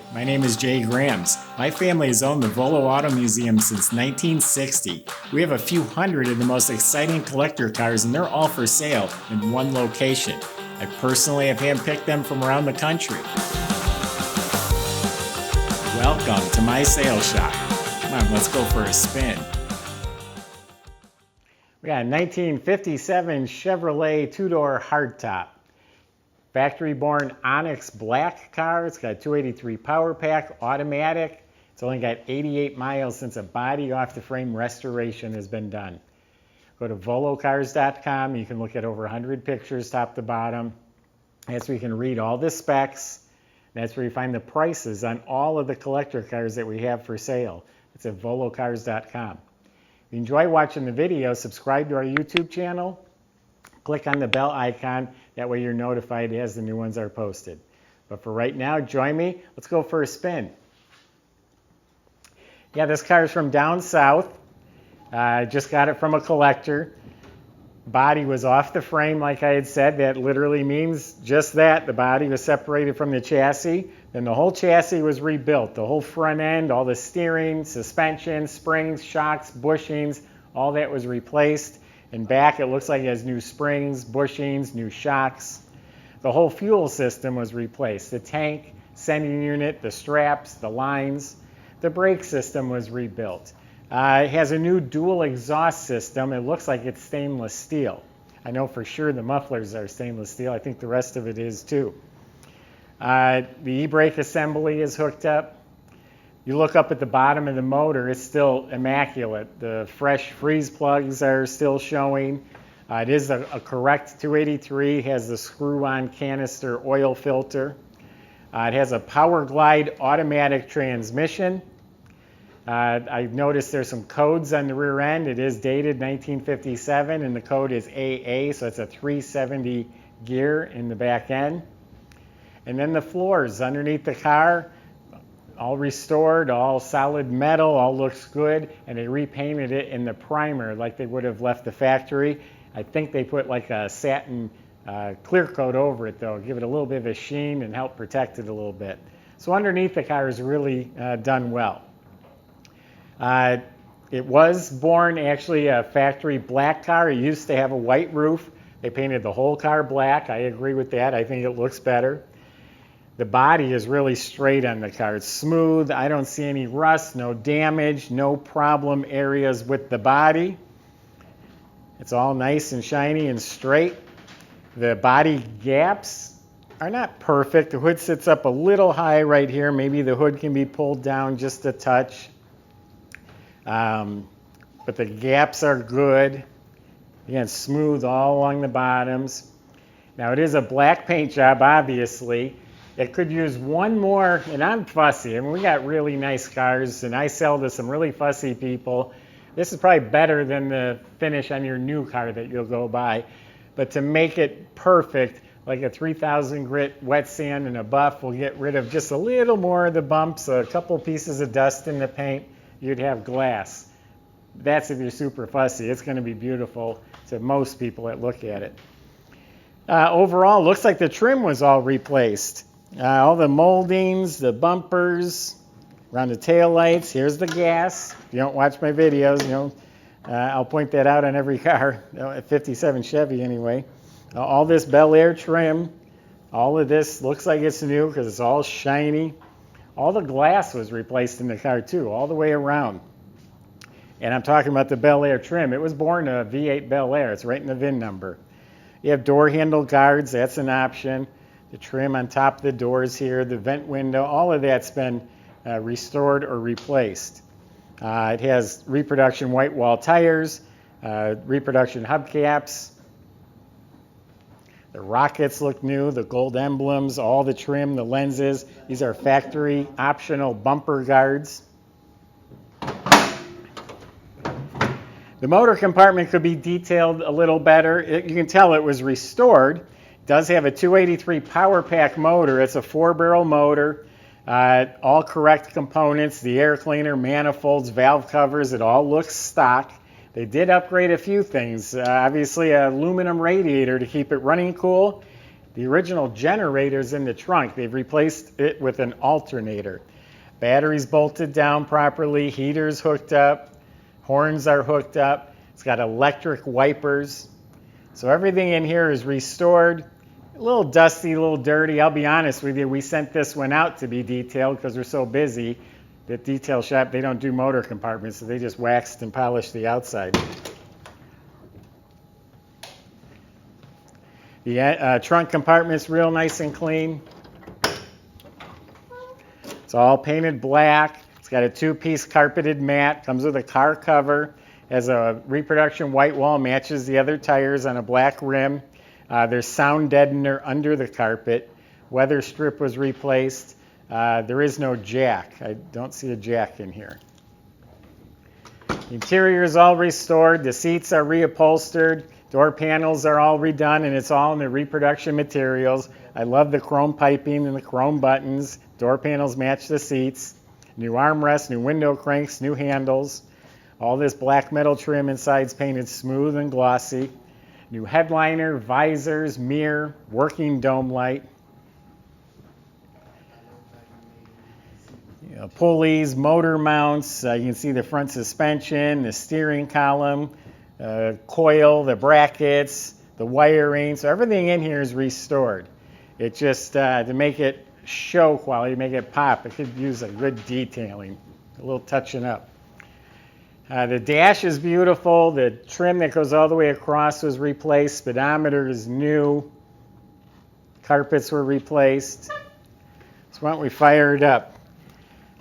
Hi, my name is Jay Grams. My family has owned the Volo Auto Museum since 1960. We have a few hundred of the most exciting collector cars and they're all for sale in one location. I personally have handpicked them from around the country. Welcome to my sales shop. Come on, let's go for a spin. We got a 1957 Chevrolet two-door hardtop. Factory-born Onyx black car. It's got a 283 power pack, automatic. It's only got 88 miles since a body off the frame restoration has been done. Go to volocars.com. You can look at over 100 pictures top to bottom. That's where you can read all the specs. That's where you find the prices on all of the collector cars that we have for sale. It's at volocars.com. If you enjoy watching the video, subscribe to our YouTube channel. Click on the bell icon. That way you're notified as the new ones are posted. But for right now, join me. Let's go for a spin. Yeah, this car is from down south. I just got it from a collector. Body was off the frame, like I had said. That literally means just that. The body was separated from the chassis. Then the whole chassis was rebuilt. The whole front end, all the steering, suspension, springs, shocks, bushings, all that was replaced. And back, it looks like it has new springs, bushings, new shocks. The whole fuel system was replaced. The tank, sending unit, the straps, the lines. The brake system was rebuilt. It has a new dual exhaust system. It looks like it's stainless steel. I know for sure the mufflers are stainless steel. I think the rest of it is too. The e-brake assembly is hooked up. You look up at the bottom of the motor, it's still immaculate. The fresh freeze plugs are still showing. It is a correct 283, has the screw-on canister oil filter. It has a Power Glide automatic transmission. I've noticed there's some codes on the rear end. It is dated 1957 and the code is AA, so it's a 370 gear in the back end. And then the floors underneath the car, all restored, all solid metal, all looks good, and they repainted it in the primer like they would have left the factory. I think they put like a satin clear coat over it though, give it a little bit of a sheen and help protect it a little bit. So underneath the car is really done well. It was born actually a factory black car. It used to have a white roof. They painted the whole car black. I agree with that. I think it looks better. The body is really straight on the car. It's smooth. I don't see any rust, no damage, no problem areas with the body. It's all nice and shiny and straight. The body gaps are not perfect. The hood sits up a little high right here. Maybe the hood can be pulled down just a touch. But the gaps are good. Again, smooth all along the bottoms. Now it is a black paint job, obviously. It could use one more, and I'm fussy. I mean, we got really nice cars, and I sell to some really fussy people. This is probably better than the finish on your new car that you'll go buy. But to make it perfect, like a 3000 grit wet sand and a buff will get rid of just a little more of the bumps, a couple pieces of dust in the paint, you'd have glass. That's if you're super fussy. It's going to be beautiful to most people that look at it. Overall, looks like the trim was all replaced. All the moldings, the bumpers, around the tail lights. Here's the gas. If you don't watch my videos, I'll point that out on every car, a 57 Chevy anyway. All this Bel Air trim, all of this looks like it's new because it's all shiny. All the glass was replaced in the car too, all the way around. And I'm talking about the Bel Air trim. It was born a V8 Bel Air. It's right in the VIN number. You have door handle guards. That's an option. The trim on top of the doors here, the vent window, all of that's been restored or replaced. It has reproduction white wall tires, reproduction hubcaps. The rockets look new, the gold emblems, all the trim, the lenses. These are factory optional bumper guards. The motor compartment could be detailed a little better. You can tell it was restored. It does have a 283 power pack motor. It's a 4-barrel motor. All correct components, the air cleaner, manifolds, valve covers, it all looks stock. They did upgrade a few things. Obviously, an aluminum radiator to keep it running cool. The original generator's in the trunk. They've replaced it with an alternator. Batteries bolted down properly, heaters hooked up, horns are hooked up. It's got electric wipers. So everything in here is restored. A little dusty, a little dirty. I'll be honest with you, we sent this one out to be detailed because we're so busy. The detail shop, they don't do motor compartments, so they just waxed and polished the outside. The trunk compartment's real nice and clean. It's all painted black. It's got a 2-piece carpeted mat. Comes with a car cover. Has a reproduction white wall. Matches the other tires on a black rim. There's sound deadener under the carpet. Weather strip was replaced. There is no jack. I don't see a jack in here. The interior is all restored. The seats are reupholstered. Door panels are all redone, and it's all in the reproduction materials. I love the chrome piping and the chrome buttons. Door panels match the seats. New armrests, new window cranks, new handles. All this black metal trim inside's painted smooth and glossy. New headliner, visors, mirror, working dome light. Pulleys, motor mounts. You can see the front suspension, the steering column, coil, the brackets, the wiring. So everything in here is restored. It just, to make it show quality, make it pop, it could use a good detailing, a little touching up. The dash is beautiful. The trim that goes all the way across was replaced. Speedometer is new. Carpets were replaced. So why don't we fire it up?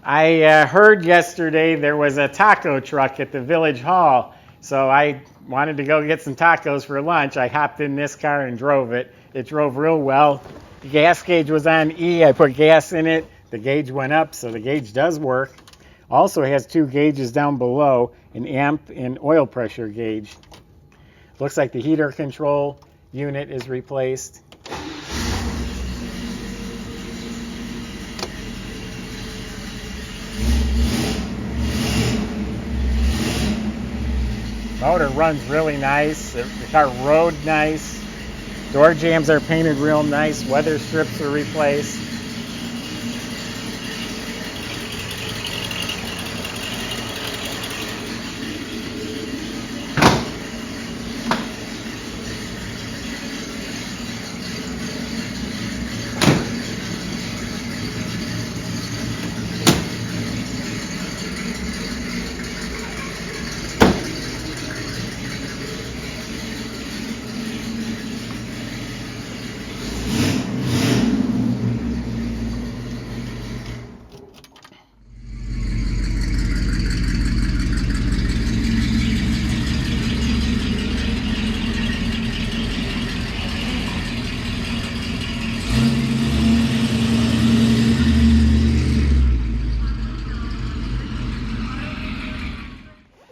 I heard yesterday there was a taco truck at the Village Hall, so I wanted to go get some tacos for lunch. I hopped in this car and drove it. It drove real well. The gas gauge was on E. I put gas in it. The gauge went up, so the gauge does work. Also has 2 gauges down below, an amp and oil pressure gauge. Looks like the heater control unit is replaced. Motor runs really nice. The car rode nice. Door jambs are painted real nice. Weather strips are replaced.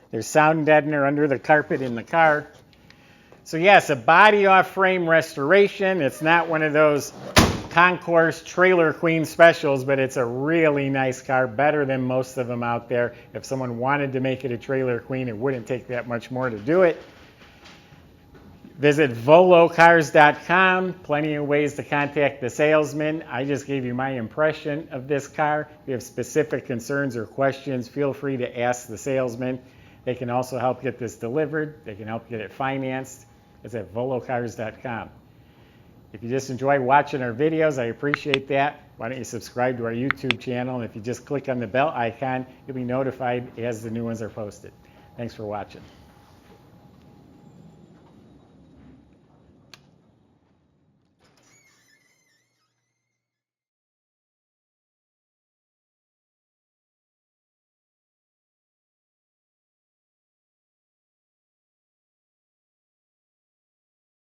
There's sound deadener under the carpet in the car. So yes, a body off frame restoration. It's not one of those concourse trailer queen specials, but it's a really nice car, better than most of them out there. If someone wanted to make it a trailer queen, it wouldn't take that much more to do it. Visit volocars.com. Plenty of ways to contact the salesman. I just gave you my impression of this car. If you have specific concerns or questions, feel free to ask the salesman. They can also help get this delivered. They can help get it financed. It's at volocars.com. If you just enjoy watching our videos, I appreciate that. Why don't you subscribe to our YouTube channel? And if you just click on the bell icon, you'll be notified as the new ones are posted. Thanks for watching.